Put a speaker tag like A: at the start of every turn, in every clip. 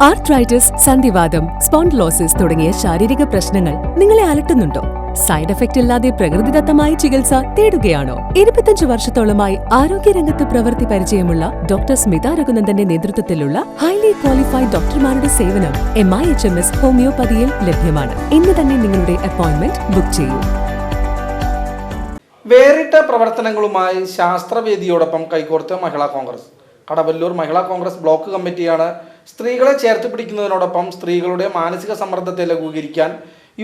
A: Arthritis, സന്ധിവാതം, spondylosis തുടങ്ങിയ ശാരീരിക പ്രശ്നങ്ങൾ നിങ്ങളെ അലട്ടുന്നുണ്ടോ? സൈഡ് എഫക്റ്റ് ഇല്ലാതെ പ്രകൃതിദത്തമായ ചികിത്സ തേടുകയാണോ? 25 വർഷത്തോളമായി ആരോഗ്യരംഗത്ത് പ്രവൃത്തി പരിചയമുള്ള ഡോക്ടർ സ്മിത രഘുനന്ദന്റെ നേതൃത്വത്തിലുള്ള ഹൈലി ക്വാളിഫൈഡ് ഡോക്ടർമാരുടെ സേവനം MIHMS ഹോമിയോപ്പതിയിൽ ലഭ്യമാണ്. ഇന്ന് തന്നെ നിങ്ങളുടെ അപ്പോയിന്റ്മെന്റ് ബുക്ക് ചെയ്യൂ.
B: വേറിട്ട പ്രവർത്തനങ്ങളുമായി ശാസ്ത്രവേദിയോടൊപ്പം കൈകോർത്ത് മഹിളാ കോൺഗ്രസ്. കടവല്ലൂർ മഹിളാ കോൺഗ്രസ് ബ്ലോക്ക് കമ്മിറ്റിയാണ് സ്ത്രീകളെ ചേർത്ത് പിടിക്കുന്നതിനോടൊപ്പം സ്ത്രീകളുടെ മാനസിക സമ്മർദ്ദത്തെ ലഘൂകരിക്കാൻ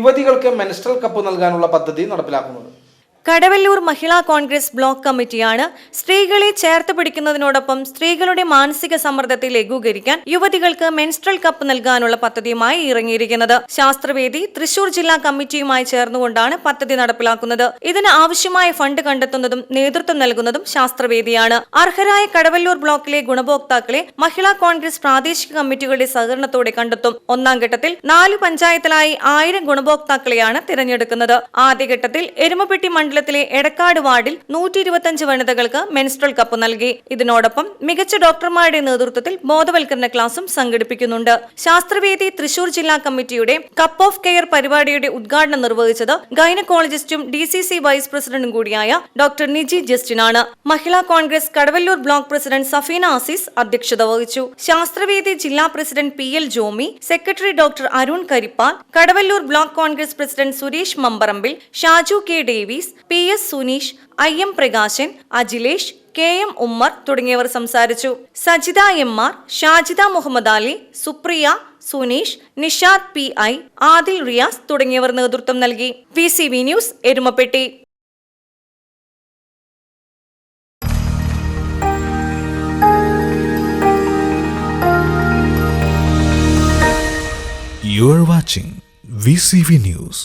B: യുവതികൾക്ക് മെൻസ്ട്രൽ കപ്പ് നൽകാനുള്ള പദ്ധതി നടപ്പിലാക്കുന്നത്.
C: കടവല്ലൂർ മഹിളാ കോൺഗ്രസ് ബ്ലോക്ക് കമ്മിറ്റിയാണ് സ്ത്രീകളെ ചേർത്ത് പിടിക്കുന്നതിനോടൊപ്പം സ്ത്രീകളുടെ മാനസിക സമ്മർദ്ദത്തെ ലഘൂകരിക്കാൻ യുവതികൾക്ക് മെൻസ്ട്രൽ കപ്പ് നൽകാനുള്ള പദ്ധതിയുമായി ഇറങ്ങിയിരിക്കുന്നത്. ശാസ്ത്രവേദി തൃശൂർ ജില്ലാ കമ്മിറ്റിയുമായി ചേർന്നുകൊണ്ടാണ് പദ്ധതി നടപ്പിലാക്കുന്നത്. ഇതിന് ആവശ്യമായ ഫണ്ട് കണ്ടെത്തുന്നതും നേതൃത്വം നൽകുന്നതും ശാസ്ത്രവേദിയാണ്. അർഹരായ കടവല്ലൂർ ബ്ലോക്കിലെ ഗുണഭോക്താക്കളെ മഹിളാ കോൺഗ്രസ് പ്രാദേശിക കമ്മിറ്റികളുടെ സഹകരണത്തോടെ കണ്ടെത്തും. ഒന്നാം ഘട്ടത്തിൽ 4 പഞ്ചായത്തിലായി 1000 ഗുണഭോക്താക്കളെയാണ് തിരഞ്ഞെടുക്കുന്നത്. ആദ്യഘട്ടത്തിൽ എരുമപ്പെട്ടി മണ്ഡലത്തിലെ എടക്കാട് വാർഡിൽ 125 വനിതകൾക്ക് മെൻസ്ട്രൽ കപ്പ് നൽകി. ഇതിനോടൊപ്പം മികച്ച ഡോക്ടർമാരുടെ നേതൃത്വത്തിൽ ബോധവൽക്കരണ ക്ലാസും സംഘടിപ്പിക്കുന്നുണ്ട്. ശാസ്ത്രവേദി തൃശൂർ ജില്ലാ കമ്മിറ്റിയുടെ കപ്പ് ഓഫ് കെയർ പരിപാടിയുടെ ഉദ്ഘാടനം നിർവഹിച്ചത് ഗൈനക്കോളജിസ്റ്റും DCC വൈസ് പ്രസിഡന്റും കൂടിയായ ഡോക്ടർ നിജി ജസ്റ്റിനാണ്. മഹിളാ കോൺഗ്രസ് കടവല്ലൂർ ബ്ലോക്ക് പ്രസിഡന്റ് സഫീന ആസിസ് അധ്യക്ഷത വഹിച്ചു. ശാസ്ത്രവേദി ജില്ലാ president PL Jomi, secretary doctor Arun Karippal, Kadavallur block Congress president Suresh Mamparambil, Shaju K Davis, PS Suneesh, IM Prakashan, Ajilesh, KM Ummer തുടങ്ങിയവർ സംസാരിച്ചു. സജിത MR, ഷാജിദ മുഹമ്മദ് അലി, സുപ്രിയ, സുനീഷ്, നിഷാദ് PI, ആദിൽ റിയാസ് തുടങ്ങിയവർ നേതൃത്വം നൽകി. VCV news, Erumapetty.
D: You are watching VCV News.